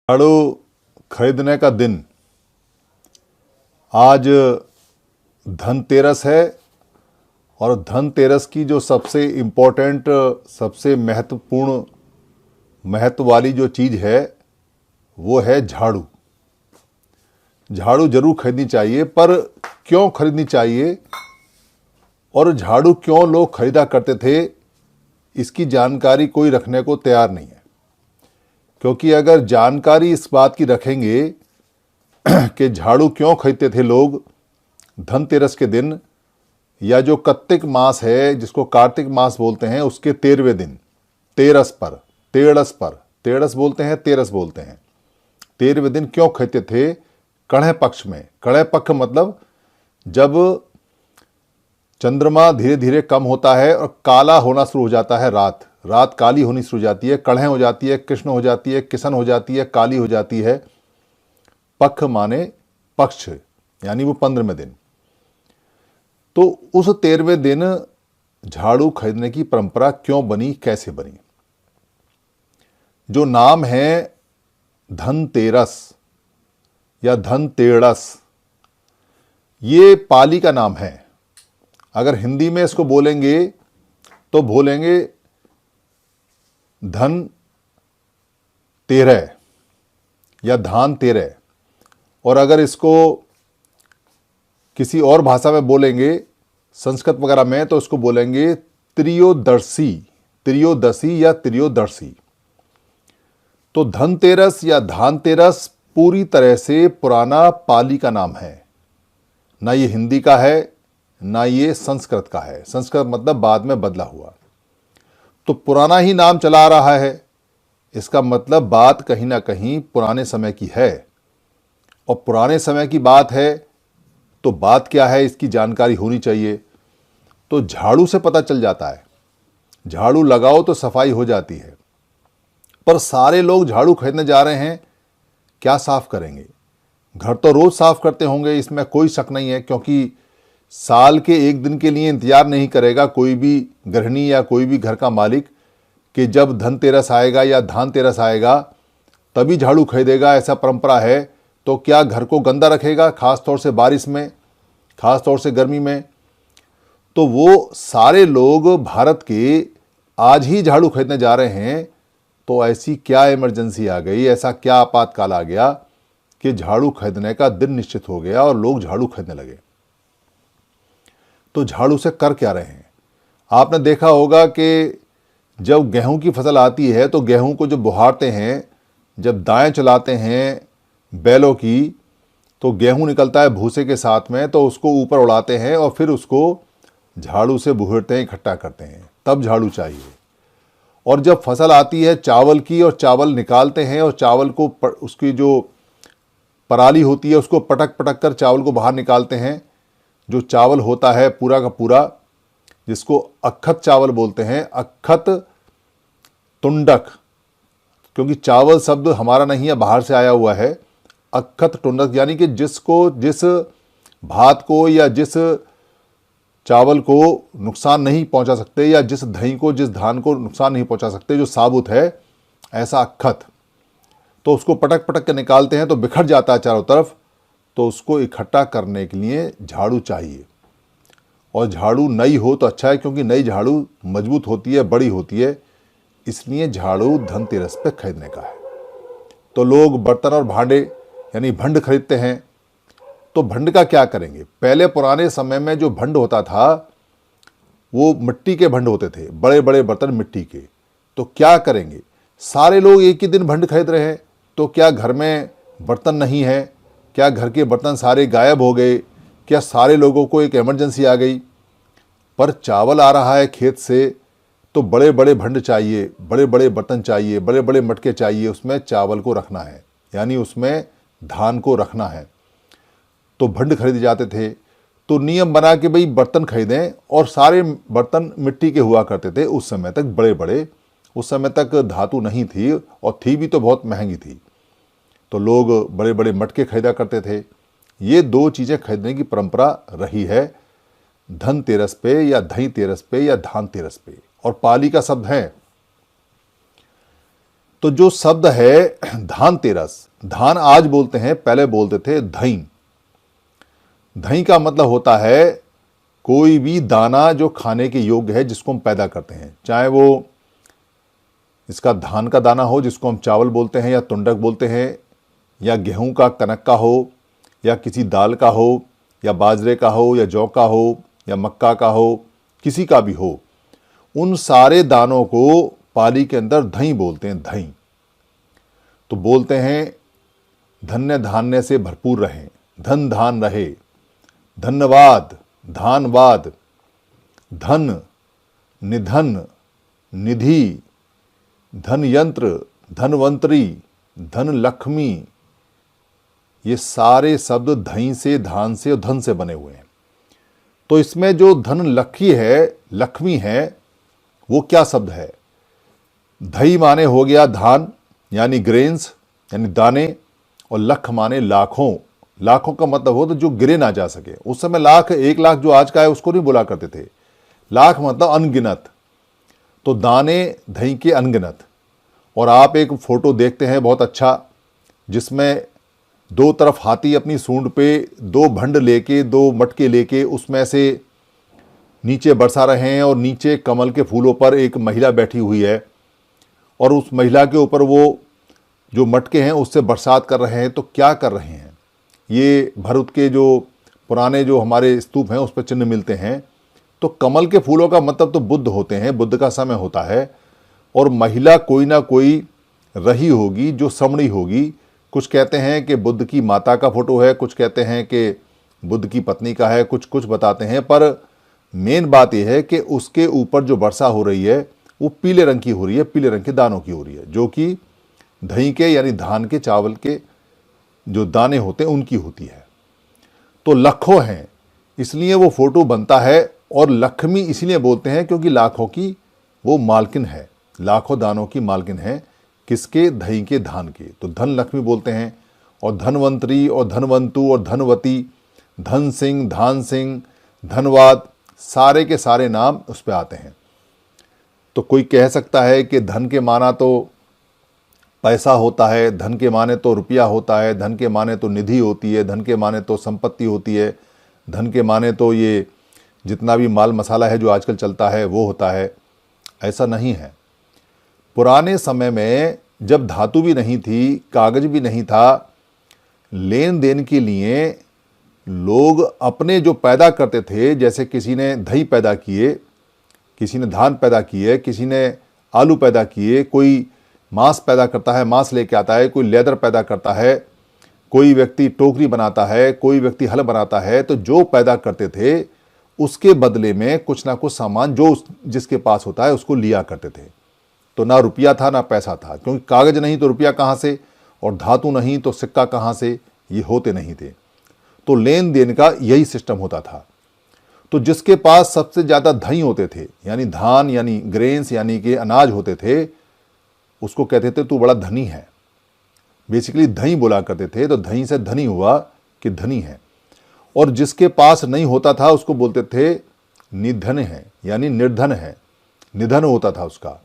झाड़ू खरीदने का दिन। आज धनतेरस है और धनतेरस की जो सबसे इम्पोर्टेंट, सबसे महत्वपूर्ण, महत्व वाली जो चीज़ है वो है झाड़ू। झाड़ू जरूर खरीदनी चाहिए, पर क्यों खरीदनी चाहिए और झाड़ू क्यों लोग खरीदा करते थे, इसकी जानकारी कोई रखने को तैयार नहीं है। क्योंकि अगर जानकारी इस बात की रखेंगे कि झाड़ू क्यों खरीदते थे लोग धनतेरस के दिन, या जो कार्तिक मास है जिसको कार्तिक मास बोलते हैं उसके 13वें दिन, तेरस बोलते हैं, तेरस बोलते हैं, 13वें दिन क्यों खरीदते थे? कणह पक्ष में। कणह पक्ष मतलब जब चंद्रमा धीरे धीरे कम होता है और काला होना शुरू हो जाता है, रात काली होनी शुरू हो जाती है, कणह हो जाती है, कृष्ण हो जाती है, किशन हो जाती है, काली हो जाती है। पक्ष माने पक्ष, यानी वो 15वें दिन। तो उस 13वें दिन झाड़ू खरीदने की परंपरा क्यों बनी, कैसे बनी? जो नाम है धनतेरस या धनतेरस, ये पाली का नाम है। अगर हिंदी में इसको बोलेंगे तो बोलेंगे धन तेरह या धान तेरह, और अगर इसको किसी और भाषा में बोलेंगे, संस्कृत वगैरह में, तो इसको बोलेंगे त्रियोदशी या त्रियोदशी। तो धनतेरस या धानतेरस पूरी तरह से पुराना पाली का नाम है, ना ये हिंदी का है ना ये संस्कृत का है। संस्कृत मतलब बाद में बदला हुआ। तो पुराना ही नाम चला आ रहा है, इसका मतलब बात कहीं ना कहीं पुराने समय की है। और पुराने समय की बात है तो बात क्या है इसकी जानकारी होनी चाहिए। तो झाड़ू से पता चल जाता है, झाड़ू लगाओ तो सफाई हो जाती है। पर सारे लोग झाड़ू खरीदने जा रहे हैं, क्या साफ करेंगे? घर तो रोज साफ करते होंगे, इसमें कोई शक नहीं है, क्योंकि साल के एक दिन के लिए इंतजार नहीं करेगा कोई भी गृहिणी या कोई भी घर का मालिक कि जब धनतेरस आएगा या धानतेरस आएगा तभी झाड़ू खरीदेगा, ऐसा परंपरा है। तो क्या घर को गंदा रखेगा, खास तौर से बारिश में, खास तौर से गर्मी में? तो वो सारे लोग भारत के आज ही झाड़ू खरीदने जा रहे हैं। तो ऐसी क्या इमरजेंसी आ गई, ऐसा क्या आपातकाल आ गया कि झाड़ू खरीदने का दिन निश्चित हो गया और लोग झाड़ू खरीदने लगे? तो झाड़ू से कर क्या रहे हैं? आपने देखा होगा कि जब गेहूं की फसल आती है तो गेहूं को जब बुहारते हैं, जब दाएं चलाते हैं बैलों की, तो गेहूं निकलता है भूसे के साथ में, तो उसको ऊपर उड़ाते हैं और फिर उसको झाड़ू से बुहरते हैं, इकट्ठा करते हैं, तब झाड़ू चाहिए। और जब फसल आती है चावल की और चावल निकालते हैं और चावल को उसकी जो पराली होती है उसको पटक पटक कर चावल को बाहर निकालते हैं। जो चावल होता है पूरा का पूरा, जिसको अक्षत चावल बोलते हैं, अक्षत टुंडक, क्योंकि चावल शब्द हमारा नहीं है, बाहर से आया हुआ है। अक्षत टुंडक यानी कि जिस भात को या जिस चावल को नुकसान नहीं पहुंचा सकते, या जिस दही को, जिस धान को नुकसान नहीं पहुंचा सकते, जो साबुत है, ऐसा अक्षत। तो उसको पटक पटक के निकालते हैं तो बिखर जाता है चारों तरफ। तो उसको इकट्ठा करने के लिए झाड़ू चाहिए। और झाड़ू नई हो तो अच्छा है, क्योंकि नई झाड़ू मजबूत होती है, बड़ी होती है, इसलिए झाड़ू धनतेरस पे खरीदने का है। तो लोग बर्तन और भांडे यानी भंड खरीदते हैं। तो भंड का क्या करेंगे? पहले पुराने समय में जो भंड होता था वो मिट्टी के भंड होते थे, बड़े बड़े बर्तन मिट्टी के। तो क्या करेंगे? सारे लोग एक ही दिन भंड खरीद रहे हैं, तो क्या घर में बर्तन नहीं है? क्या घर के बर्तन सारे गायब हो गए? क्या सारे लोगों को एक इमरजेंसी आ गई? पर चावल आ रहा है खेत से, तो बड़े बड़े भंड चाहिए, बड़े बड़े बर्तन चाहिए, बड़े बड़े मटके चाहिए, उसमें चावल को रखना है, यानी उसमें धान को रखना है। तो भंड खरीदे जाते थे। तो नियम बना के भाई बर्तन खरीदें, और सारे बर्तन मिट्टी के हुआ करते थे उस समय तक, बड़े बड़े। उस समय तक धातु नहीं थी, और थी भी तो बहुत महंगी थी। तो लोग बड़े बड़े मटके खरीदा करते थे। ये दो चीज़ें खरीदने की परंपरा रही है, धनतेरस पे या धनतेरस पे या धानतेरस पे, और पाली का शब्द है। तो जो शब्द है धानतेरस, धान आज बोलते हैं, पहले बोलते थे धई। धई का मतलब होता है कोई भी दाना जो खाने के योग्य है, जिसको हम पैदा करते हैं, चाहे वो इसका धान का दाना हो जिसको हम चावल बोलते हैं या तुंडक बोलते हैं, या गेहूं का कनक का हो, या किसी दाल का हो, या बाजरे का हो, या जौ का हो, या मक्का का हो, किसी का भी हो, उन सारे दानों को पाली के अंदर धई बोलते हैं। धई तो बोलते हैं धन्य धान्य से भरपूर रहें, धन धान रहे, धन्यवाद, धानवाद, धन, निधन, निधि, धन यंत्र, धनवंतरी, धन लक्ष्मी, ये सारे शब्द धई से, धान से और धन से बने हुए हैं। तो इसमें जो धन लक्ष्मी है, वो क्या शब्द है? धई माने हो गया धान यानी ग्रेन्स यानी दाने, और लख माने लाखों। लाखों का मतलब हो तो जो गिरे ना जा सके। उस समय लाख, 1 लाख जो आज का है उसको नहीं बोला करते थे। लाख मतलब अनगिनत। तो दाने धई के अनगिनत। और आप एक फोटो देखते हैं बहुत अच्छा, जिसमें 2 तरफ हाथी अपनी सूंड पे 2 भंड लेके, 2 मटके लेके उसमें से नीचे बरसा रहे हैं, और नीचे कमल के फूलों पर एक महिला बैठी हुई है, और उस महिला के ऊपर वो जो मटके हैं उससे बरसात कर रहे हैं। तो क्या कर रहे हैं? ये भरूच के जो पुराने जो हमारे स्तूप हैं उस पर चिन्ह मिलते हैं। तो कमल के फूलों का मतलब तो बुद्ध होते हैं, बुद्ध का समय होता है, और महिला कोई ना कोई रही होगी जो समणी होगी। कुछ कहते हैं कि बुद्ध की माता का फोटो है, कुछ कहते हैं कि बुद्ध की पत्नी का है, कुछ कुछ बताते हैं। पर मेन बात यह है कि उसके ऊपर जो वर्षा हो रही है वो पीले रंग की हो रही है, पीले रंग के दानों की हो रही है, जो कि दही के यानी धान के, चावल के जो दाने होते हैं उनकी होती है। तो लखों हैं, इसलिए वो फोटो बनता है। और लक्ष्मी इसलिए बोलते हैं क्योंकि लाखों की वो मालकिन है, लाखों दानों की मालकिन है। किसके? दही के, धान के। तो धन लक्ष्मी बोलते हैं। और धनवंतरी और धनवंतु और धनवती, धन सिंह, धान सिंह, धनवाद, सारे के सारे नाम उस पर आते हैं। तो कोई कह सकता है कि धन के माना तो पैसा होता है, धन के माने तो रुपया होता है, धन के माने तो निधि होती है, धन के माने तो संपत्ति होती है, धन के माने तो ये जितना भी माल मसाला है जो आजकल चलता है वो होता है। ऐसा नहीं है। पुराने समय में जब धातु भी नहीं थी, कागज भी नहीं था, लेन देन के लिए लोग अपने जो पैदा करते थे, जैसे किसी ने दही पैदा किए, किसी ने धान पैदा किए, किसी ने आलू पैदा किए, कोई मांस पैदा करता है, मांस लेके आता है, कोई लेदर पैदा करता है, कोई व्यक्ति टोकरी बनाता है, कोई व्यक्ति हल बनाता है। तो जो पैदा करते थे उसके बदले में कुछ ना कुछ सामान जो जिसके पास होता है उसको लिया करते थे। तो ना रुपया था ना पैसा था, क्योंकि कागज नहीं तो रुपया कहाँ से, और धातु नहीं तो सिक्का कहाँ से, ये होते नहीं थे। तो लेन देन का यही सिस्टम होता था। तो जिसके पास सबसे ज़्यादा धई होते थे, यानी धान यानी ग्रेन्स यानी कि अनाज होते थे, उसको कहते थे तू बड़ा धनी है। बेसिकली धई बोला करते थे। तो धई से धनी हुआ कि धनी है। और जिसके पास नहीं होता था उसको बोलते थे निधन है, यानी निर्धन है, निधन होता था उसका।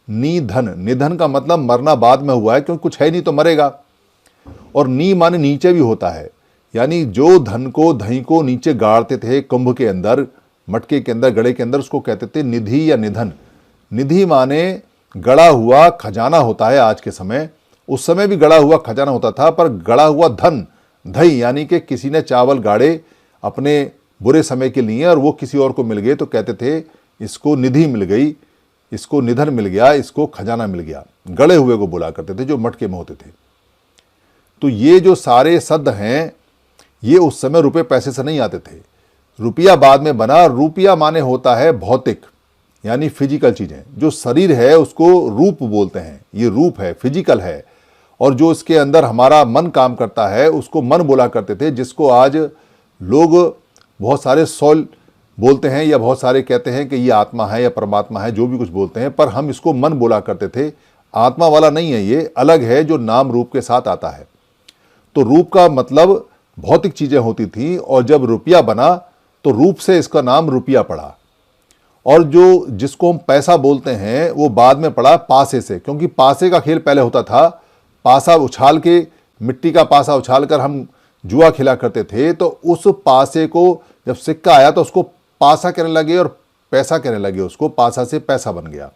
निधन, निधन का मतलब मरना बाद में हुआ है, क्योंकि कुछ है नहीं तो मरेगा। और नी माने नीचे भी होता है, यानी जो धन को, दही को नीचे गाड़ते थे कुंभ के अंदर, मटके के अंदर, गड़े के अंदर, उसको कहते थे निधि या निधन। निधि माने गड़ा हुआ खजाना होता है आज के समय। उस समय भी गड़ा हुआ खजाना होता था, पर गड़ा हुआ धन, दही, यानी कि किसी ने चावल गाड़े अपने बुरे समय के लिए और वो किसी और को मिल गए तो कहते थे इसको निधि मिल गई, इसको निधन मिल गया, इसको खजाना मिल गया। गड़े हुए को बोला करते थे जो मटके में होते थे। तो ये जो सारे शब्द हैं ये उस समय रुपए पैसे से नहीं आते थे। रुपया बाद में बना। रुपया माने होता है भौतिक, यानी फिजिकल चीजें। जो शरीर है उसको रूप बोलते हैं, ये रूप है, फिजिकल है। और जो इसके अंदर हमारा मन काम करता है उसको मन बोला करते थे, जिसको आज लोग बहुत सारे सोल बोलते हैं, या बहुत सारे कहते हैं कि ये आत्मा है या परमात्मा है, जो भी कुछ बोलते हैं, पर हम इसको मन बोला करते थे। आत्मा वाला नहीं है, ये अलग है जो नाम रूप के साथ आता है। तो रूप का मतलब भौतिक चीजें होती थी, और जब रुपया बना तो रूप से इसका नाम रुपया पड़ा। और जो जिसको हम पैसा बोलते हैं वो बाद में पड़ा पासे से, क्योंकि पासे का खेल पहले होता था। पासा उछाल के, मिट्टी का पासा उछाल कर हम जुआ खेला करते थे। तो उस पासे को जब सिक्का आया तो उसको पासा कहने लगे और पैसा कहने लगे, उसको पासा से पैसा बन गया।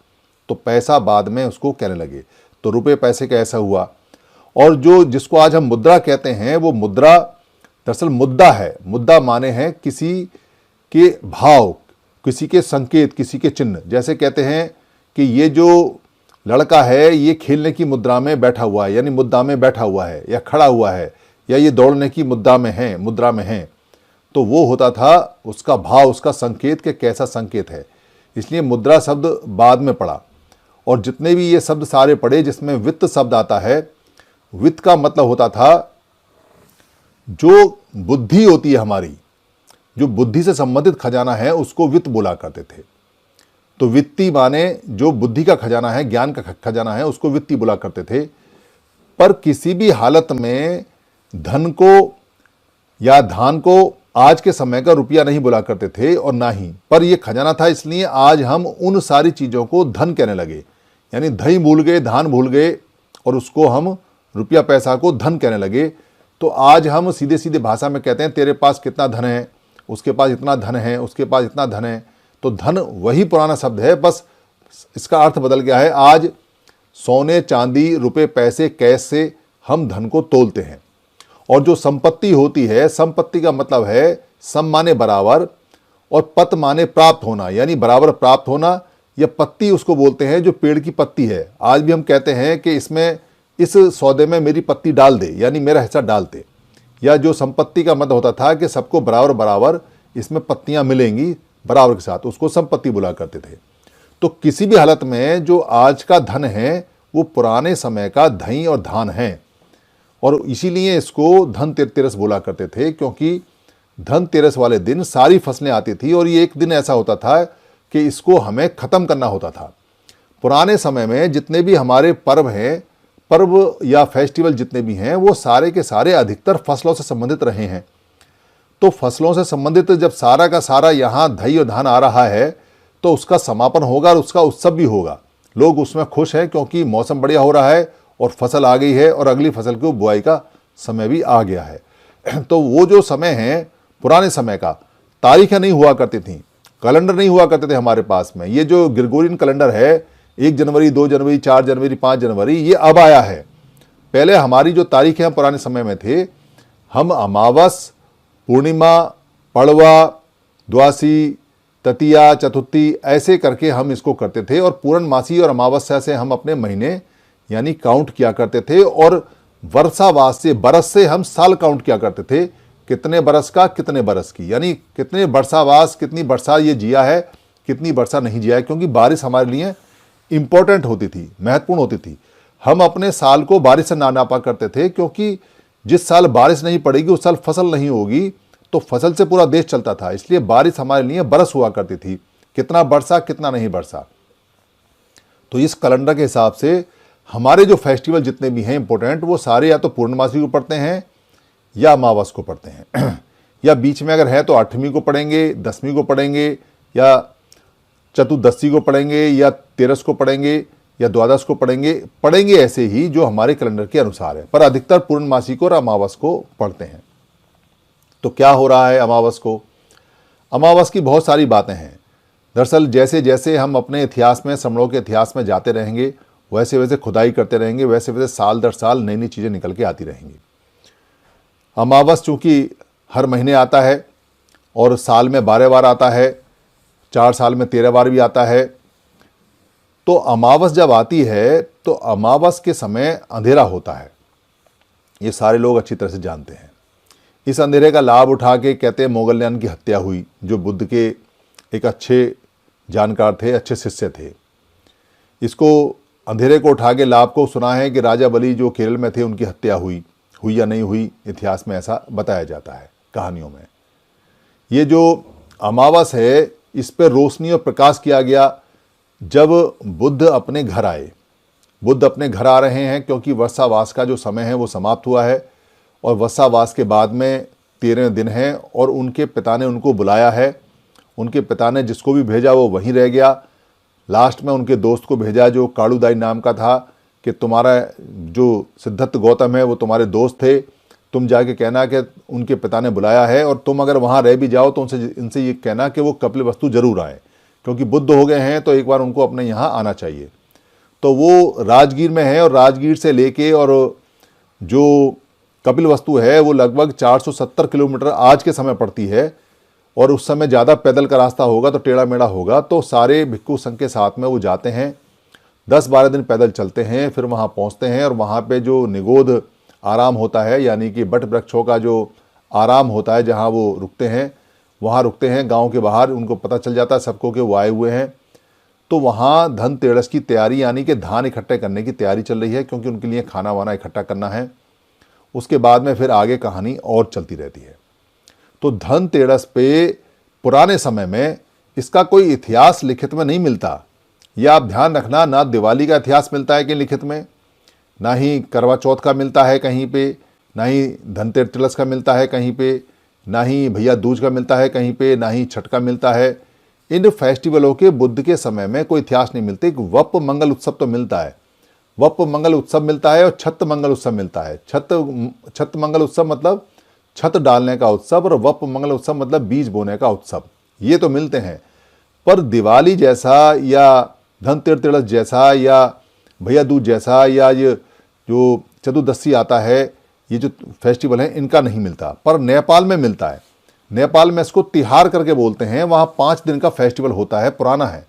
तो पैसा बाद में उसको कहने लगे, तो रुपए पैसे का ऐसा हुआ। और जो जिसको आज हम मुद्रा कहते हैं, वो मुद्रा दरअसल मुद्दा है। मुद्दा माने हैं किसी के भाव, किसी के संकेत, किसी के चिन्ह। जैसे कहते हैं कि ये जो लड़का है ये खेलने की मुद्रा में बैठा हुआ है, यानी मुद्दा में बैठा हुआ है, या खड़ा हुआ है, या ये दौड़ने की मुद्रा में है। तो वो होता था उसका भाव, उसका संकेत कि कैसा संकेत है। इसलिए मुद्रा शब्द बाद में पड़ा। और जितने भी ये शब्द सारे पड़े जिसमें वित्त शब्द आता है, वित्त का मतलब होता था जो बुद्धि होती है हमारी, जो बुद्धि से संबंधित खजाना है उसको वित्त बोला करते थे। तो वित्ती माने जो बुद्धि का खजाना है, ज्ञान का खजाना है, उसको वित्ती बोला करते थे। पर किसी भी हालत में धन को या धान को आज के समय का रुपया नहीं बोला करते थे, और ना ही पर यह खजाना था। इसलिए आज हम उन सारी चीज़ों को धन कहने लगे, यानी दही भूल गए, धान भूल गए, और उसको हम रुपया पैसा को धन कहने लगे। तो आज हम सीधे सीधे भाषा में कहते हैं तेरे पास कितना धन है, उसके पास इतना धन है, उसके पास इतना धन है। तो धन वही पुराना शब्द है, बस इसका अर्थ बदल गया है। आज सोने चांदी रुपए पैसे कैश से हम धन को तोलते हैं। और जो संपत्ति होती है, संपत्ति का मतलब है सम माने बराबर और पत माने प्राप्त होना, यानी बराबर प्राप्त होना। या पत्ती उसको बोलते हैं जो पेड़ की पत्ती है। आज भी हम कहते हैं कि इसमें इस सौदे में मेरी पत्ती डाल दे, यानी मेरा हिस्सा डाल दे। या जो संपत्ति का मतलब होता था कि सबको बराबर बराबर इसमें पत्तियां मिलेंगी बराबर के साथ, उसको संपत्ति बोला करते थे। तो किसी भी हालत में जो आज का धन है वो पुराने समय का दही और धान है। और इसीलिए इसको धनतेरस बोला करते थे, क्योंकि धनतेरस वाले दिन सारी फसलें आती थी। और ये एक दिन ऐसा होता था कि इसको हमें ख़त्म करना होता था। पुराने समय में जितने भी हमारे पर्व हैं, पर्व या फेस्टिवल जितने भी हैं, वो सारे के सारे अधिकतर फसलों से संबंधित रहे हैं। तो फसलों से संबंधित जब सारा का सारा यहाँ दही और धान आ रहा है तो उसका समापन होगा और उसका उत्सव भी होगा। लोग उसमें खुश हैं क्योंकि मौसम बढ़िया हो रहा है और फसल आ गई है और अगली फसल की बुआई का समय भी आ गया है। तो वो जो समय है पुराने समय का, तारीखें नहीं हुआ करती थी, कैलेंडर नहीं हुआ करते थे हमारे पास में। ये जो ग्रेगोरियन कैलेंडर है 1 जनवरी 2 जनवरी 4 जनवरी 5 जनवरी, ये अब आया है। पहले हमारी जो तारीखें पुराने समय में थे, हम अमावस, पूर्णिमा, पड़वा, द्वासी, ततिया, चतुर्थी ऐसे करके हम इसको करते थे। और पूर्णमासी और अमावस्या से हम अपने महीने यानी काउंट किया करते थे। और वर्षावास से, बरस से हम साल काउंट किया करते थे, कितने बरस का कितने बरस की, यानी कितने वर्षावास, कितनी वर्षा ये जिया है, कितनी वर्षा नहीं जिया है। क्योंकि बारिश हमारे लिए इंपॉर्टेंट होती थी, महत्वपूर्ण होती थी। हम अपने साल को बारिश से ना नापा करते थे, क्योंकि जिस साल बारिश नहीं पड़ेगी उस साल फसल नहीं होगी, तो फसल से पूरा देश चलता था। इसलिए बारिश हमारे लिए बरस हुआ करती थी, कितना बरसा कितना नहीं बरसा। तो इस कैलेंडर के हिसाब से हमारे जो फेस्टिवल जितने भी हैं इंपॉर्टेंट, वो सारे या तो पूर्णमासी को पढ़ते हैं या अमावस को पढ़ते हैं या बीच में अगर है तो 8वीं को पढ़ेंगे, 10वीं को पढ़ेंगे, या चतुर्दशी को पढ़ेंगे, या 13 को पढ़ेंगे, या द्वादश को पढ़ेंगे ऐसे ही जो हमारे कैलेंडर के अनुसार है। पर अधिकतर पूर्णमासी को और अमावस को पढ़ते हैं। तो क्या हो रहा है अमावस को? अमावस की बहुत सारी बातें हैं। दरअसल जैसे जैसे हम अपने इतिहास में, श्रमणों के इतिहास में जाते रहेंगे, वैसे वैसे खुदाई करते रहेंगे, वैसे वैसे साल दर साल नई नई चीज़ें निकल के आती रहेंगी। अमावस चूँकि हर महीने आता है और साल में 12 बार आता है, 4 साल में 13 बार भी आता है। तो अमावस जब आती है तो अमावस के समय अंधेरा होता है, ये सारे लोग अच्छी तरह से जानते हैं। इस अंधेरे का लाभ उठा के कहते हैं मोगलयान की हत्या हुई, जो बुद्ध के एक अच्छे जानकार थे, अच्छे शिष्य थे। इसको अंधेरे को उठा के लाभ को सुना है कि राजा बलि जो केरल में थे उनकी हत्या हुई या नहीं हुई, इतिहास में ऐसा बताया जाता है, कहानियों में। ये जो अमावस है इस पर रोशनी और प्रकाश किया गया जब बुद्ध अपने घर आए। बुद्ध अपने घर आ रहे हैं क्योंकि वर्षावास का जो समय है वो समाप्त हुआ है, और वर्षावास के बाद में 13 दिन हैं, और उनके पिता ने उनको बुलाया है उनके पिता ने जिसको भी भेजा वो वहीं रह गया। लास्ट में उनके दोस्त को भेजा जो काड़ूदाई नाम का था कि तुम्हारा जो सिद्धार्थ गौतम है वो तुम्हारे दोस्त थे, तुम जाके कहना कि उनके पिता ने बुलाया है, और तुम अगर वहाँ रह भी जाओ तो इनसे ये कहना कि वो कपिलवस्तु जरूर आए, क्योंकि बुद्ध हो गए हैं तो एक बार उनको अपने यहाँ आना चाहिए। तो वो राजगीर में है, और राजगीर से लेके और जो कपिलवस्तु है वो लगभग 470 किलोमीटर आज के समय पड़ती है, और उस समय ज़्यादा पैदल का रास्ता होगा तो टेढ़ा मेढ़ा होगा। तो सारे भिक्खु संघ के साथ में वो जाते हैं, 10-12 दिन पैदल चलते हैं, फिर वहाँ पहुँचते हैं, और वहाँ पे जो निगोद आराम होता है, यानी कि बट वृक्षों का जो आराम होता है जहाँ वो रुकते हैं, वहाँ रुकते हैं गांव के बाहर। उनको पता चल जाता है सबको कि वो आए हुए हैं। तो वहाँ धनतेरस की तैयारी, यानी कि धान इकट्ठे करने की तैयारी चल रही है, क्योंकि उनके लिए खाना वाना इकट्ठा करना है। उसके बाद में फिर आगे कहानी और चलती रहती है। तो धनतेरस पे पुराने समय में इसका कोई इतिहास लिखित में नहीं मिलता। यह आप ध्यान रखना, ना दिवाली का इतिहास मिलता है कि लिखित में, ना ही करवा चौथ का मिलता है कहीं पे, ना ही धनतेरस का मिलता है कहीं पे, ना ही भैया दूज का मिलता है कहीं पे, ना ही छठ का मिलता है। इन फेस्टिवलों के बुद्ध के समय में कोई इतिहास नहीं मिलते। एक वप मंगल उत्सव तो मिलता है, वप मंगल उत्सव मिलता है, और छत मंगल उत्सव मिलता है। छत मंगल उत्सव मतलब छत डालने का उत्सव, और वप मंगल उत्सव मतलब बीज बोने का उत्सव, ये तो मिलते हैं। पर दिवाली जैसा या धनतेरस जैसा या भैया दूज जैसा या ये जो चतुर्दशी आता है, ये जो फेस्टिवल हैं इनका नहीं मिलता। पर नेपाल में मिलता है। नेपाल में इसको तिहार करके बोलते हैं। वहाँ 5 दिन का फेस्टिवल होता है, पुराना है।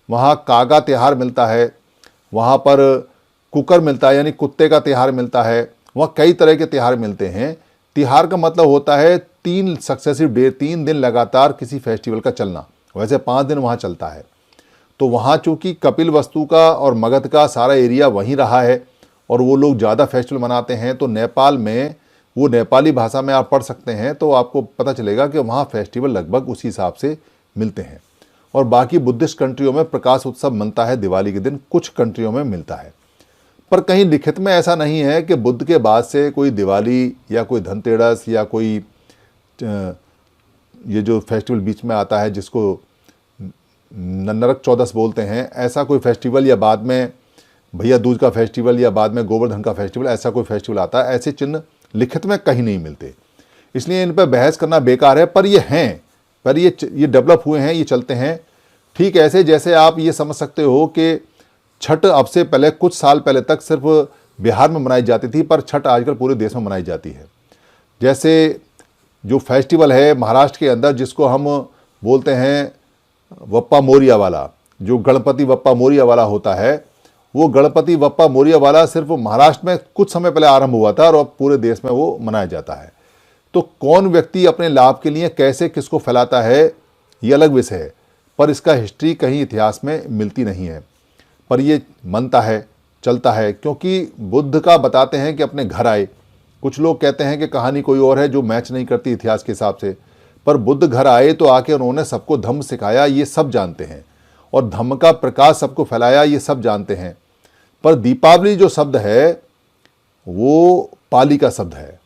वहाँ कागा तिहार मिलता है, वहाँ पर कुकर मिलता है, यानी कुत्ते का तिहार मिलता है। वहाँ कई तरह के तिहार मिलते हैं। तिहार का मतलब होता है 3 सक्सेसिव डे, 3 दिन लगातार किसी फेस्टिवल का चलना। वैसे 5 दिन वहाँ चलता है। तो वहाँ चूँकि कपिलवस्तु का और मगध का सारा एरिया वहीं रहा है, और वो लोग ज़्यादा फेस्टिवल मनाते हैं। तो नेपाल में वो नेपाली भाषा में आप पढ़ सकते हैं, तो आपको पता चलेगा कि वहाँ फेस्टिवल लगभग उसी हिसाब से मिलते हैं। और बाकी बुद्धिस्ट कंट्रियों में प्रकाश उत्सव मिलता है दिवाली के दिन, कुछ कंट्रियों में मिलता है। पर कहीं लिखित में ऐसा नहीं है कि बुद्ध के बाद से कोई दिवाली या कोई धनतेरस या कोई ये जो फेस्टिवल बीच में आता है जिसको नरक चौदस बोलते हैं, ऐसा कोई फेस्टिवल, या बाद में भैया दूज का फेस्टिवल, या बाद में गोवर्धन का फेस्टिवल, ऐसा कोई फेस्टिवल आता है, ऐसे चिन्ह लिखित में कहीं नहीं मिलते। इसलिए इन पर बहस करना बेकार है। पर ये हैं, पर ये डेवलप हुए हैं, ये चलते हैं। ठीक ऐसे जैसे आप ये समझ सकते हो कि छठ अब से पहले कुछ साल पहले तक सिर्फ बिहार में मनाई जाती थी, पर छठ आजकल पूरे देश में मनाई जाती है। जैसे जो फेस्टिवल है महाराष्ट्र के अंदर जिसको हम बोलते हैं बप्पा मोरिया वाला, जो गणपति बप्पा मोरिया वाला होता है, वो गणपति बप्पा मोरिया वाला सिर्फ महाराष्ट्र में कुछ समय पहले आरंभ हुआ था, और अब पूरे देश में वो मनाया जाता है। तो कौन व्यक्ति अपने लाभ के लिए कैसे किसको फैलाता है ये अलग विषय है, पर इसका हिस्ट्री कहीं इतिहास में मिलती नहीं है। पर ये मनता है, चलता है, क्योंकि बुद्ध का बताते हैं कि अपने घर आए। कुछ लोग कहते हैं कि कहानी कोई और है जो मैच नहीं करती इतिहास के हिसाब से, पर बुद्ध घर आए तो आके उन्होंने सबको धम्म सिखाया, ये सब जानते हैं, और धम्म का प्रकाश सबको फैलाया, ये सब जानते हैं। पर दीपावली जो शब्द है वो पाली का शब्द है,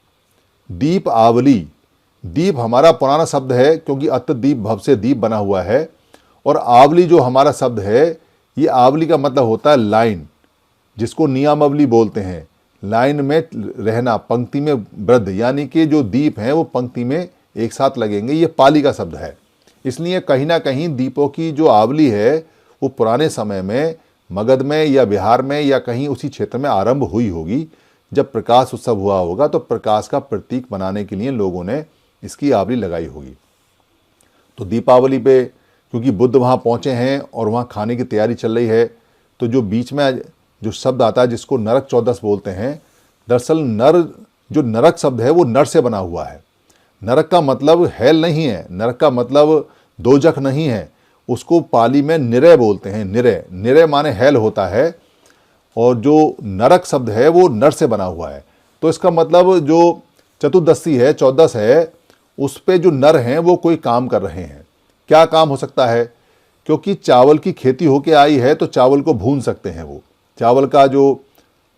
दीप आवली। दीप हमारा पुराना शब्द है, क्योंकि अत दीप भव से दीप बना हुआ है, और आवली जो हमारा शब्द है, ये आवली का मतलब होता है लाइन, जिसको नियमावली बोलते हैं। लाइन में रहना, पंक्ति में वृद्ध, यानी कि जो दीप हैं वो पंक्ति में एक साथ लगेंगे, ये पाली का शब्द है। इसलिए कहीं ना कहीं दीपों की जो आवली है वो पुराने समय में मगध में या बिहार में या कहीं उसी क्षेत्र में आरंभ हुई होगी। जब प्रकाश उत्सव हुआ होगा तो प्रकाश का प्रतीक बनाने के लिए लोगों ने इसकी आवली लगाई होगी। तो दीपावली पे क्योंकि बुद्ध वहाँ पहुँचे हैं और वहाँ खाने की तैयारी चल रही है, तो जो बीच में जो शब्द आता है जिसको नरक चौदस बोलते हैं, दरअसल नर जो नरक शब्द है वो नर से बना हुआ है। नरक का मतलब हेल नहीं है, नरक का मतलब दोजख नहीं है, उसको पाली में निरय बोलते हैं। निरय, निरय माने हेल होता है, और जो नरक शब्द है वो नर से बना हुआ है। तो इसका मतलब जो चतुर्दशी है, चौदस है, उस पे जो नर हैं वो कोई काम कर रहे हैं। क्या काम हो सकता है? क्योंकि चावल की खेती होके आई है तो चावल को भून सकते हैं। वो चावल का जो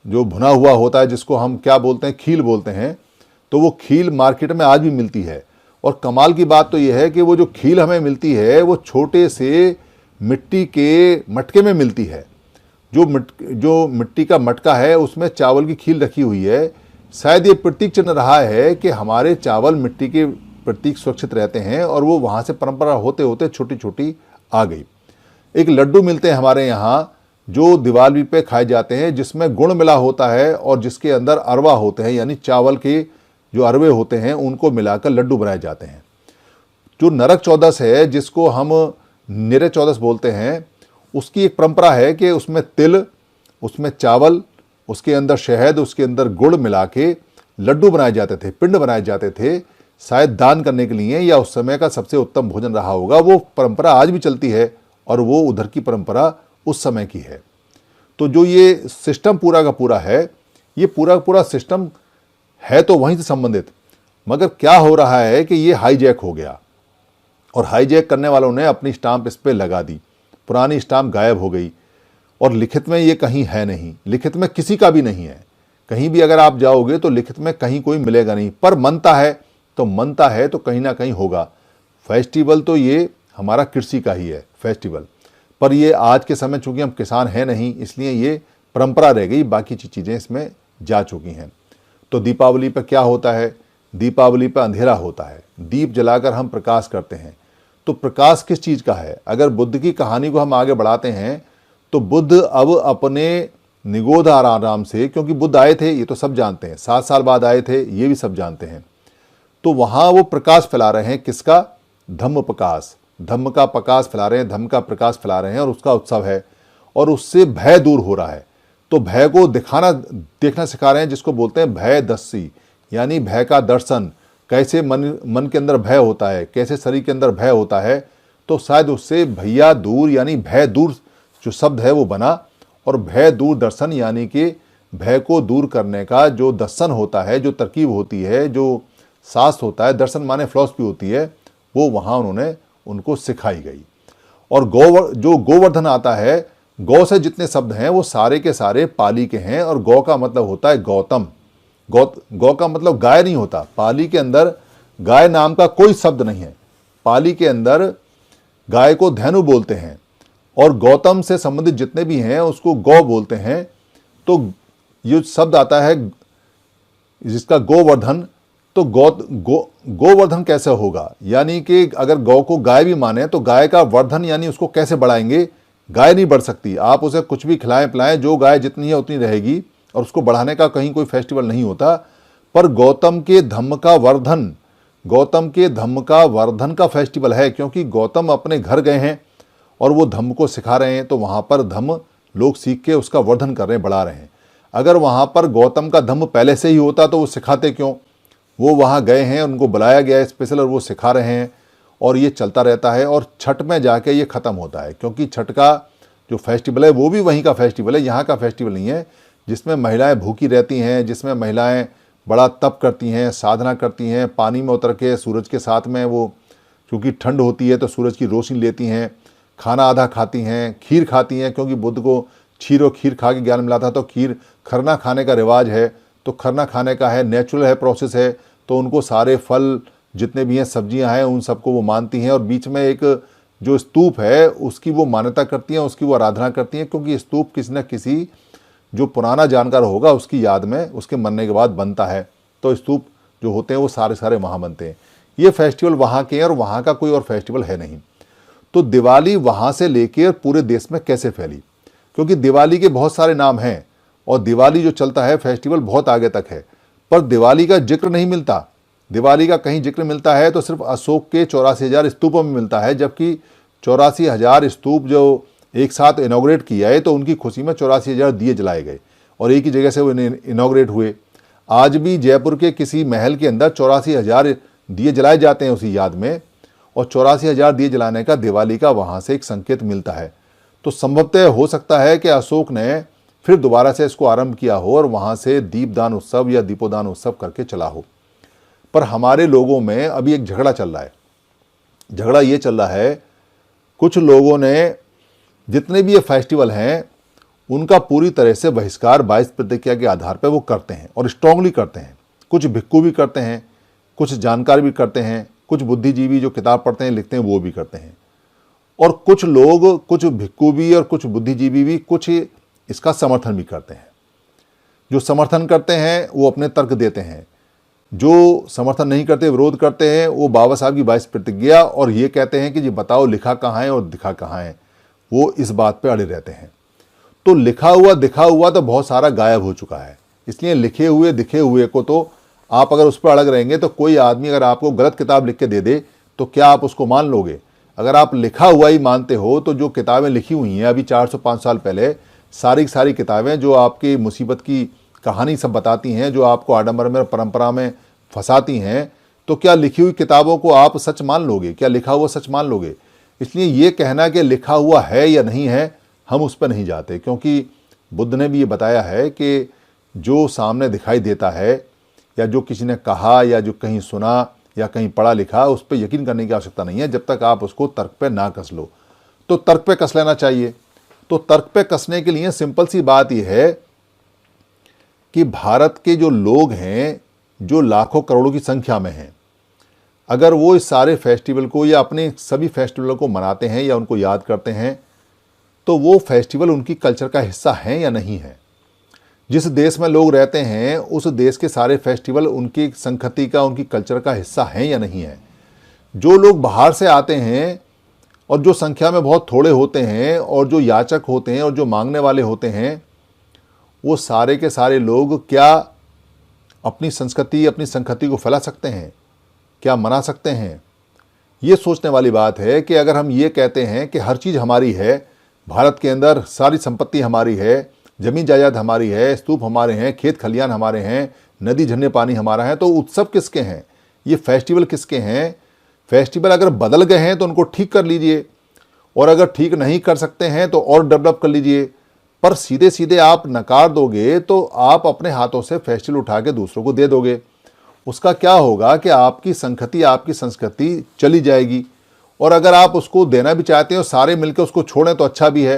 भुना हुआ होता है जिसको हम क्या बोलते हैं, खील बोलते हैं, तो वो खील मार्केट में आज भी मिलती है। और कमाल की बात तो यह है कि वो जो खील हमें मिलती है वो छोटे से मिट्टी के मटके में मिलती है। जो मिट्टी का मटका है उसमें चावल की खील रखी हुई है। शायद ये प्रतीक चिन्ह रहा है कि हमारे चावल मिट्टी के प्रतीक सुरक्षित रहते हैं, और वो वहाँ से परंपरा होते होते छोटी छोटी आ गई। एक लड्डू मिलते हैं हमारे यहाँ जो दिवाली पे खाए जाते हैं, जिसमें गुड़ मिला होता है और जिसके अंदर अरवा होते हैं, यानी चावल के जो अरवे होते हैं उनको मिलाकर लड्डू बनाए जाते हैं। जो नरक चौदस है, जिसको हम निरे चौदस बोलते हैं, उसकी एक परंपरा है कि उसमें तिल, उसमें चावल, उसके अंदर शहद, उसके अंदर गुड़ मिला के लड्डू बनाए जाते थे, पिंड बनाए जाते थे, शायद दान करने के लिए, या उस समय का सबसे उत्तम भोजन रहा होगा। वो परंपरा आज भी चलती है और वो उधर की परंपरा उस समय की है। तो जो ये सिस्टम पूरा का पूरा है, ये पूरा का पूरा सिस्टम है तो वहीं से संबंधित, मगर क्या हो रहा है कि ये हाईजैक हो गया, और हाईजैक करने वालों ने अपनी स्टाम्प इस पर लगा दी। पुरानी स्टाम्प गायब हो गई, और लिखित में ये कहीं है नहीं, लिखित में किसी का भी नहीं है। कहीं भी अगर आप जाओगे तो लिखित में कहीं कोई मिलेगा नहीं, पर मनता है तो कहीं ना कहीं होगा। फेस्टिवल तो ये हमारा कृषि का ही है फेस्टिवल, पर ये आज के समय चूंकि हम किसान हैं नहीं, इसलिए ये परंपरा रह गई, बाकी चीज़ें इसमें जा चुकी हैं। तो दीपावली पर क्या होता है? दीपावली पर अंधेरा होता है, दीप जलाकर हम प्रकाश करते हैं। तो प्रकाश किस चीज़ का है? अगर बुद्ध की कहानी को हम आगे बढ़ाते हैं तो बुद्ध अब अपने निगोध आराम से, क्योंकि बुद्ध आए थे ये तो सब जानते हैं, 7 साल बाद आए थे ये भी सब जानते हैं, तो वहाँ वो प्रकाश फैला रहे हैं। किसका? धम्म प्रकाश, धम्म का प्रकाश फैला रहे हैं, धम्म का प्रकाश फैला रहे हैं, और उसका उत्सव है, और उससे भय दूर हो रहा है। तो भय को देखना सिखा रहे हैं, जिसको बोलते हैं भय दस्सी, यानी भय का दर्शन। कैसे मन के अंदर भय होता है, कैसे शरीर के अंदर भय होता है, तो शायद उससे भैया दूर, यानी भय दूर जो शब्द है वो बना, और भय दूर दर्शन, यानी कि भय को दूर करने का जो दर्शन होता है, जो तरकीब होती है, जो शास्त्र होता है, दर्शन माने फिलॉसफी होती है, वो वहाँ उन्होंने उनको सिखाई गई। और जो गोवर्धन आता है, गौ से जितने शब्द हैं वो सारे के सारे पाली के हैं, और गौ का मतलब होता है गौतम। गौ का मतलब गाय नहीं होता। पाली के अंदर गाय नाम का कोई शब्द नहीं है। पाली के अंदर गाय को धेनु बोलते हैं, और गौतम से संबंधित जितने भी हैं उसको गौ बोलते हैं। तो ये शब्द आता है जिसका गोवर्धन, तो गोवर्धन कैसे होगा? यानी कि अगर गौ को गाय भी माने तो गाय का वर्धन यानी उसको कैसे बढ़ाएंगे? गाय नहीं बढ़ सकती, आप उसे कुछ भी खिलाएं पिलाएं, जो गाय जितनी है उतनी रहेगी, और उसको बढ़ाने का कहीं कोई फेस्टिवल नहीं होता। पर गौतम के धम्म का वर्धन, गौतम के धम्म का वर्धन का फेस्टिवल है, क्योंकि गौतम अपने घर गए हैं और वो धम्म को सिखा रहे हैं, तो वहाँ पर धम्म लोग सीख के उसका वर्धन कर रहे हैं, बढ़ा रहे हैं। अगर वहाँ पर गौतम का धम्म पहले से ही होता तो वो सिखाते क्यों? वो वहाँ गए हैं, उनको बुलाया गया है स्पेशल, और वो सिखा रहे हैं, और ये चलता रहता है। और छठ में जाके ये ख़त्म होता है, क्योंकि छठ का जो फेस्टिवल है वो भी वहीं का फेस्टिवल है, यहाँ का फेस्टिवल नहीं है, जिसमें महिलाएं भूखी रहती हैं, जिसमें महिलाएं बड़ा तप करती हैं, साधना करती हैं, पानी में उतर के सूरज के साथ में वो, क्योंकि ठंड होती है तो सूरज की रोशनी लेती हैं, खाना आधा खाती हैं, खीर खाती हैं, क्योंकि बुद्ध को खीर खा के ज्ञान मिला था, तो खीर खरना खाने का रिवाज है, तो खरना खाने का है, नेचुरल है, प्रोसेस है, तो उनको सारे फल जितने भी हैं, सब्जियां हैं, उन सबको वो मानती हैं। और बीच में एक जो स्तूप है उसकी वो मान्यता करती हैं, उसकी वो आराधना करती हैं, क्योंकि स्तूप किसी न किसी जो पुराना जानकार होगा उसकी याद में उसके मरने के बाद बनता है। तो स्तूप जो होते हैं वो सारे वहाँ बनते हैं। ये फेस्टिवल वहाँ के हैं, और वहाँ का कोई और फेस्टिवल है नहीं। तो दिवाली वहाँ से लेकर पूरे देश में कैसे फैली? क्योंकि दिवाली के बहुत सारे नाम हैं, और दिवाली जो चलता है फेस्टिवल बहुत आगे तक है, पर दिवाली का जिक्र नहीं मिलता। दिवाली का कहीं जिक्र मिलता है तो सिर्फ अशोक के 84,000 स्तूपों में मिलता है, जबकि 84,000 स्तूप जो एक साथ इनॉग्रेट किया है, तो उनकी खुशी में 84,000 दिए जलाए गए, और एक ही जगह से वो इनॉग्रेट हुए। आज भी जयपुर के किसी महल के अंदर 84,000 दिए जलाए जाते हैं उसी याद में, और 84,000 दिए जलाने का दिवाली का वहाँ से एक संकेत मिलता है। तो संभवतः हो सकता है कि अशोक ने फिर दोबारा से इसको आरंभ किया हो, और वहाँ से दीपदान उत्सव या दीपोदान उत्सव करके चला हो। पर हमारे लोगों में अभी एक झगड़ा चल रहा है। झगड़ा ये चल रहा है, कुछ लोगों ने जितने भी ये फेस्टिवल हैं उनका पूरी तरह से बहिष्कार 22 प्रतिक्रिया के आधार पर वो करते हैं, और स्ट्रांगली करते हैं। कुछ भिक्खू भी करते हैं, कुछ जानकार भी करते हैं, कुछ बुद्धिजीवी जो किताब पढ़ते हैं लिखते हैं वो भी करते हैं, और कुछ लोग, कुछ भिक्खु भी और कुछ बुद्धिजीवी भी कुछ इसका समर्थन भी करते हैं। जो समर्थन करते हैं वो अपने तर्क देते हैं, जो समर्थन नहीं करते, विरोध करते हैं, वो बाबा साहब की 22 प्रतिज्ञा और ये कहते हैं कि जी बताओ लिखा कहाँ है और दिखा कहाँ है, वो इस बात पे अड़े रहते हैं। तो लिखा हुआ दिखा हुआ तो बहुत सारा गायब हो चुका है, इसलिए लिखे हुए दिखे हुए को तो आप अगर उस पर अड़ग रहेंगे तो कोई आदमी अगर आपको गलत किताब लिख के दे दे तो क्या आप उसको मान लोगे? अगर आप लिखा हुआ ही मानते हो तो जो किताबें लिखी हुई हैं अभी 405 साल पहले, सारी की सारी किताबें जो आपकी मुसीबत की कहानी सब बताती हैं, जो आपको आडंबर में परंपरा में फंसाती हैं, तो क्या लिखी हुई किताबों को आप सच मान लोगे? क्या लिखा हुआ सच मान लोगे? इसलिए ये कहना कि लिखा हुआ है या नहीं है, हम उस पर नहीं जाते, क्योंकि बुद्ध ने भी ये बताया है कि जो सामने दिखाई देता है या जो किसी ने कहा या जो कहीं सुना या कहीं पढ़ा लिखा, उस पर यकीन करने की आवश्यकता नहीं है जब तक आप उसको तर्क पे ना कस लो। तो तर्क पे कस लेना चाहिए। तो तर्क पे कसने के लिए सिंपल सी बात यह है कि भारत के जो लोग हैं, जो लाखों करोड़ों की संख्या में हैं, अगर वो इस सारे फेस्टिवल को या अपने सभी फेस्टिवलों को मनाते हैं या उनको याद करते हैं, तो वो फेस्टिवल उनकी कल्चर का हिस्सा हैं या नहीं है। जिस देश में लोग रहते हैं उस देश के सारे फेस्टिवल उनकी संस्कृति का, उनकी कल्चर का हिस्सा हैं या नहीं है। जो लोग बाहर से आते हैं और जो संख्या में बहुत थोड़े होते हैं और जो याचक होते हैं और जो मांगने वाले होते हैं, वो सारे के सारे लोग क्या अपनी संस्कृति, अपनी संस्कृति को फैला सकते हैं? क्या मना सकते हैं? ये सोचने वाली बात है कि अगर हम ये कहते हैं कि हर चीज़ हमारी है, भारत के अंदर सारी संपत्ति हमारी है, जमीन जायदाद हमारी है, स्तूप हमारे हैं, खेत खलियान हमारे हैं, नदी झरने पानी हमारा है, तो उत्सव किसके हैं? ये फेस्टिवल किसके हैं? फेस्टिवल अगर बदल गए हैं तो उनको ठीक कर लीजिए, और अगर ठीक नहीं कर सकते हैं तो और डेवलप कर लीजिए। पर सीधे सीधे आप नकार दोगे तो आप अपने हाथों से फेस्टिवल उठा के दूसरों को दे दोगे। उसका क्या होगा कि आपकी संस्कृति, आपकी संस्कृति चली जाएगी। और अगर आप उसको देना भी चाहते हो, सारे मिलकर उसको छोड़ें तो अच्छा भी है।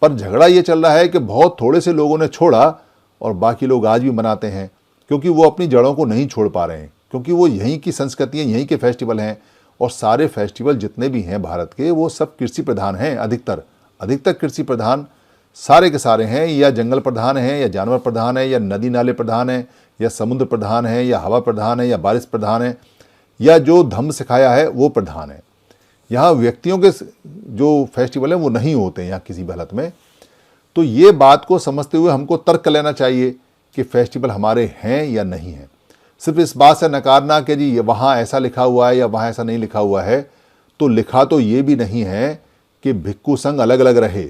पर झगड़ा ये चल रहा है कि बहुत थोड़े से लोगों ने छोड़ा और बाकी लोग आज भी मनाते हैं, क्योंकि वो अपनी जड़ों को नहीं छोड़ पा रहे हैं, क्योंकि वो यहीं की संस्कृति है, यहीं के फेस्टिवल हैं। और सारे फेस्टिवल जितने भी हैं भारत के, वो सब कृषि प्रधान हैं। अधिकतर कृषि प्रधान सारे के सारे हैं, या जंगल प्रधान हैं, या जानवर प्रधान है, या नदी नाले प्रधान है, या समुद्र प्रधान है, या हवा प्रधान है, या बारिश प्रधान है, या जो धम्म सिखाया है वो प्रधान है। यहाँ व्यक्तियों के जो फेस्टिवल हैं वो नहीं होते हैं यहाँ किसी भी हालत में। तो ये बात को समझते हुए हमको तर्क लेना चाहिए कि फेस्टिवल हमारे हैं या नहीं हैं। सिर्फ इस बात से नकारना कि जी वहाँ ऐसा लिखा हुआ है या वहाँ ऐसा नहीं लिखा हुआ है, तो लिखा तो ये भी नहीं है कि भिक्खु संघ अलग अलग रहे,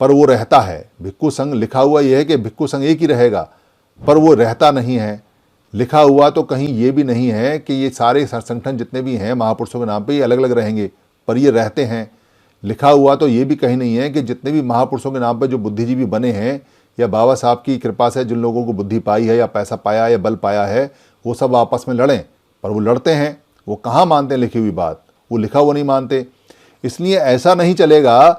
पर वो रहता है। भिक्खु संघ लिखा हुआ ये है कि भिक्खु संघ एक ही रहेगा, पर वो रहता नहीं है। लिखा हुआ तो कहीं ये भी नहीं है कि ये सारे संगठन जितने भी हैं महापुरुषों के नाम पे ये अलग अलग रहेंगे, पर ये रहते हैं। लिखा हुआ तो ये भी कहीं नहीं है कि जितने भी महापुरुषों के नाम पे जो बुद्धिजीवी बने हैं या बाबा साहब की कृपा से जिन लोगों को बुद्धि पाई है या पैसा पाया या बल पाया है, वो सब आपस में लड़ें, पर वो लड़ते हैं। वो कहाँ मानते हैं लिखी हुई बात? वो लिखा हुआ नहीं मानते। इसलिए ऐसा नहीं चलेगा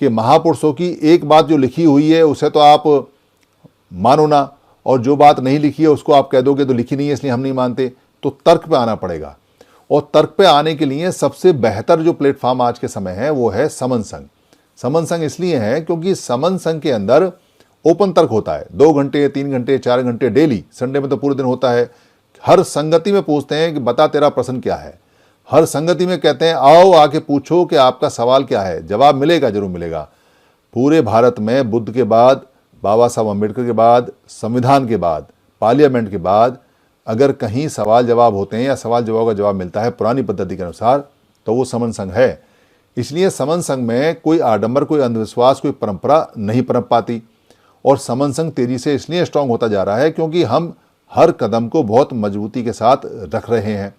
कि महापुरुषों की एक बात जो लिखी हुई है उसे तो आप मानो ना, और जो बात नहीं लिखी है उसको आप कह दोगे तो लिखी नहीं है इसलिए हम नहीं मानते। तो तर्क पे आना पड़ेगा, और तर्क पे आने के लिए सबसे बेहतर जो प्लेटफॉर्म आज के समय है वो है समन संघ। समन संघ इसलिए है क्योंकि समन संघ के अंदर ओपन तर्क होता है, 2 घंटे 3 घंटे 4 घंटे डेली, संडे में तो पूरे दिन होता है। हर संगति में पूछते हैं कि बता तेरा प्रश्न क्या है। हर संगति में कहते हैं आओ आके पूछो कि आपका सवाल क्या है, जवाब मिलेगा, जरूर मिलेगा। पूरे भारत में बुद्ध के बाद, बाबा साहब अम्बेडकर के बाद, संविधान के बाद, पार्लियामेंट के बाद अगर कहीं सवाल जवाब होते हैं या सवाल जवाब का जवाब मिलता है पुरानी पद्धति के अनुसार, तो वो समन संघ है। इसलिए समन संघ में कोई आडंबर, कोई अंधविश्वास, कोई परंपरा नहीं पनप पाती। और समन संघ तेजी से इसलिए स्ट्रांग होता जा रहा है क्योंकि हम हर कदम को बहुत मजबूती के साथ रख रहे हैं।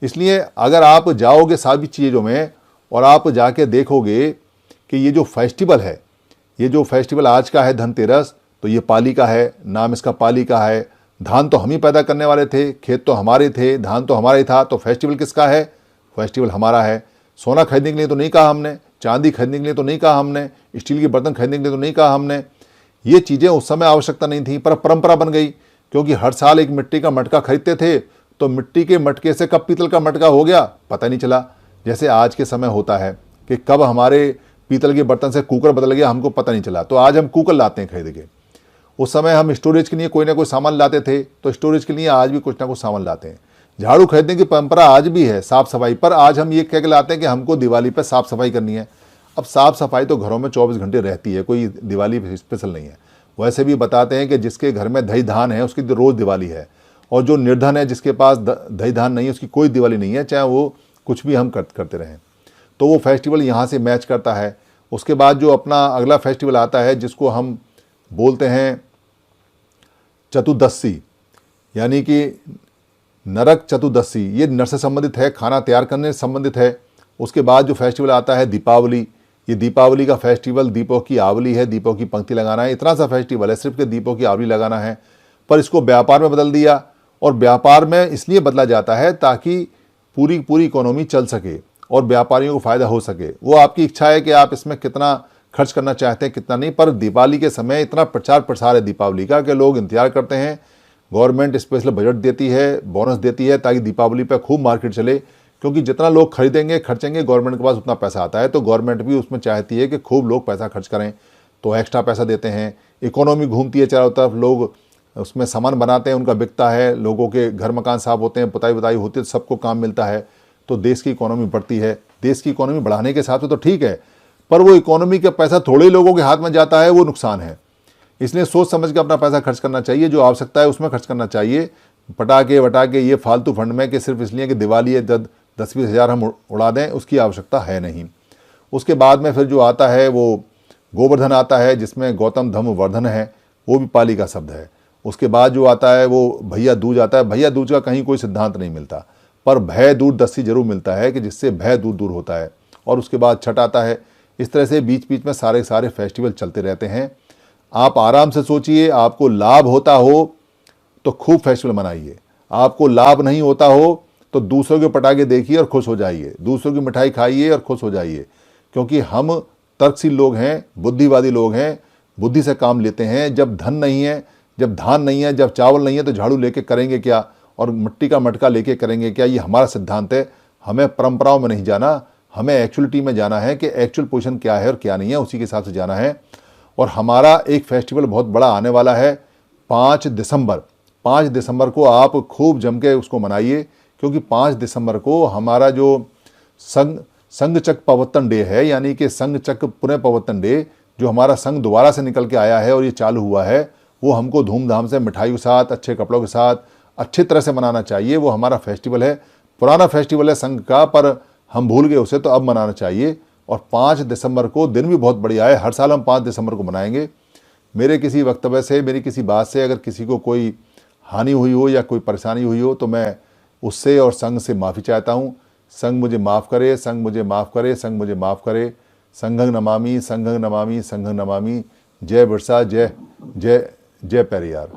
इसलिए अगर आप जाओगे सभी चीज़ों में और आप जाके देखोगे कि ये जो फेस्टिवल है, ये जो फेस्टिवल आज का है धनतेरस, तो ये पाली का है, नाम इसका पाली का है। धान तो हम ही पैदा करने वाले थे, खेत तो हमारे थे, धान तो हमारा ही था, तो फेस्टिवल किसका है? फेस्टिवल हमारा है। सोना खरीदने के लिए तो नहीं कहा हमने, चांदी खरीदने के लिए तो नहीं कहा हमने, स्टील के बर्तन खरीदने के लिए तो नहीं कहा हमने। ये चीज़ें उस समय आवश्यकता नहीं थी, पर परंपरा बन गई, क्योंकि हर साल एक मिट्टी का मटका खरीदते थे तो मिट्टी के मटके से कब पीतल का मटका हो गया पता नहीं चला। जैसे आज के समय होता है कि कब हमारे पीतल के बर्तन से कुकर बदल गया हमको पता नहीं चला। तो आज हम कुकर लाते हैं खरीद के, उस समय हम स्टोरेज के लिए कोई ना कोई सामान लाते थे, तो स्टोरेज के लिए आज भी कुछ ना कुछ सामान लाते हैं। झाड़ू खरीदने की परंपरा आज भी है साफ सफाई पर, आज हम ये कह के लाते हैं कि हमको दिवाली पर साफ सफाई करनी है। अब साफ सफाई तो घरों में 24 घंटे रहती है, कोई दिवाली स्पेशल नहीं है। वैसे भी बताते हैं कि जिसके घर में दही धान है उसकी रोज़ दिवाली है, और जो निर्धन है जिसके पास दही धान नहीं है उसकी कोई दिवाली नहीं है, चाहे वो कुछ भी हम करते रहें। तो वो फेस्टिवल यहाँ से मैच करता है। उसके बाद जो अपना अगला फेस्टिवल आता है जिसको हम बोलते हैं चतुर्दशी, यानी कि नरक चतुर्दशी, ये नर से संबंधित है, खाना तैयार करने से संबंधित है। उसके बाद जो फेस्टिवल आता है दीपावली, ये दीपावली का फेस्टिवल दीपों की आवली है, दीपों की पंक्ति लगाना है, इतना सा फेस्टिवल है, सिर्फ के दीपों की आवली लगाना है। पर इसको व्यापार में बदल दिया, और व्यापार में इसलिए बदला जाता है ताकि पूरी इकोनॉमी चल सके और व्यापारियों को फ़ायदा हो सके। वो आपकी इच्छा है कि आप इसमें कितना खर्च करना चाहते हैं कितना नहीं, पर दिवाली के समय इतना प्रचार प्रसार है दीपावली का कि लोग इंतजार करते हैं। गवर्नमेंट स्पेशल बजट देती है, बोनस देती है ताकि दीपावली पे खूब मार्केट चले, क्योंकि जितना लोग खरीदेंगे खर्चेंगे गवर्नमेंट के पास उतना पैसा आता है। तो गवर्नमेंट भी उसमें चाहती है कि खूब लोग पैसा खर्च करें, तो एक्स्ट्रा पैसा देते हैं। इकोनॉमी घूमती है चारों तरफ, लोग उसमें सामान बनाते हैं, उनका बिकता है, लोगों के घर मकान साफ होते हैं, पुताई बुताई होती है, सबको काम मिलता है, तो देश की इकोनॉमी बढ़ती है। देश की इकोनॉमी बढ़ाने के हिसाब से तो ठीक है, पर वो इकोनॉमी का पैसा थोड़े लोगों के हाथ में जाता है, वो नुकसान है। इसलिए सोच समझ के अपना पैसा खर्च करना चाहिए, जो आवश्यकता है उसमें खर्च करना चाहिए। पटाखे वटाखे ये फालतू फंड में कि सिर्फ इसलिए कि दिवाली है 10-20 हज़ार हम उड़ा दें, उसकी आवश्यकता है नहीं। उसके बाद में फिर जो आता है वो गोवर्धन आता है, जिसमें गौतम धम्म वर्धन है, वो भी पाली का शब्द है। उसके बाद जो आता है वो भैया दूज आता है। भैया दूज का कहीं कोई सिद्धांत नहीं मिलता, पर भय दूर दस्सी जरूर मिलता है कि जिससे भय दूर होता है। और उसके बाद छठ आता है। इस तरह से बीच बीच में सारे फेस्टिवल चलते रहते हैं। आप आराम से सोचिए, आपको लाभ होता हो तो खूब फेस्टिवल मनाइए, आपको लाभ नहीं होता हो तो दूसरों के पटाखे देखिए और खुश हो जाइए, दूसरों की मिठाई खाइए और खुश हो जाइए। क्योंकि हम तर्कशील लोग हैं, बुद्धिवादी लोग हैं, बुद्धि से काम लेते हैं। जब धन नहीं है, जब धान नहीं है, जब चावल नहीं है, तो झाड़ू लेके करेंगे क्या और मिट्टी का मटका लेके करेंगे क्या? ये हमारा सिद्धांत है। हमें परंपराओं में नहीं जाना, हमें एक्चुअलिटी में जाना है कि एक्चुअल पोजीशन क्या है और क्या नहीं है, उसी के हिसाब से जाना है। और हमारा एक फेस्टिवल बहुत बड़ा आने वाला है 5 दिसंबर। 5 दिसंबर को आप खूब जम के उसको मनाइए, क्योंकि 5 दिसंबर को हमारा जो संघ चक्र प्रवर्तन डे है, यानी कि संघ चक्र पुनः प्रवर्तन डे, जो हमारा संघ दोबारा से निकल के आया है और ये चालू हुआ है, वो हमको धूमधाम से मिठाई के साथ, अच्छे कपड़ों के साथ, अच्छी तरह से मनाना चाहिए। वो हमारा फेस्टिवल है, पुराना फेस्टिवल है संघ का, पर हम भूल गए उसे, तो अब मनाना चाहिए। और 5 दिसंबर को दिन भी बहुत बढ़िया है, हर साल हम 5 दिसंबर को मनाएंगे। मेरे किसी वक्तव्य से, मेरी किसी बात से अगर किसी को कोई हानि हुई हो या कोई परेशानी हुई हो, तो मैं उससे और संघ से माफ़ी चाहता हूँ। संघ मुझे माफ़ करे, संघ मुझे माफ़ करे, संघ मुझे माफ़ करे। संघं नमामि, संघं नमामि, संघं नमामि। जय बिरसा, जय जय जय पेरियार।